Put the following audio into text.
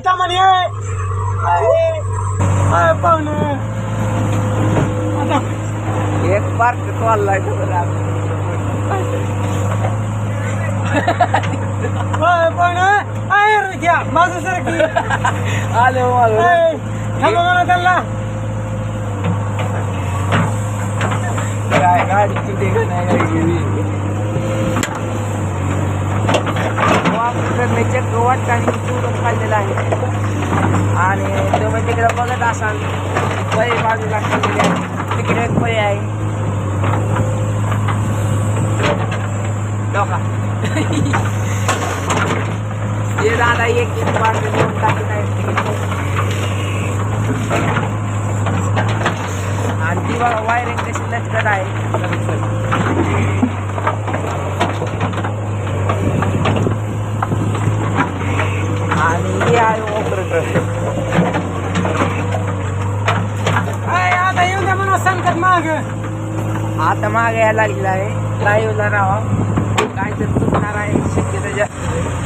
म्हणे पाहुणे एक पार्क चाललाय पाहुणे आहे घ्या माझं सर की आले थांबा म्हणा त्याला काय गाडीची ते नाही गेली चक्क वाटताना चुरून खाल्लेला आहे आणि तुम्ही तिकडे बघत असाल पळी बाजूला खाल्लेली आहे तिकडे एक पळी आहे लोका हे दादा एक एक बाजू घेऊन टाकत आहे आणि ती बघा वायरिंग कशी लटकत आहे आणि हे आहे ऑपरेटर आता येऊन द्या म्हणून संकट माग आता मागे यायला लागलेला आहे लाईव्हला राहा काय तर चुकणार आहे शक्यता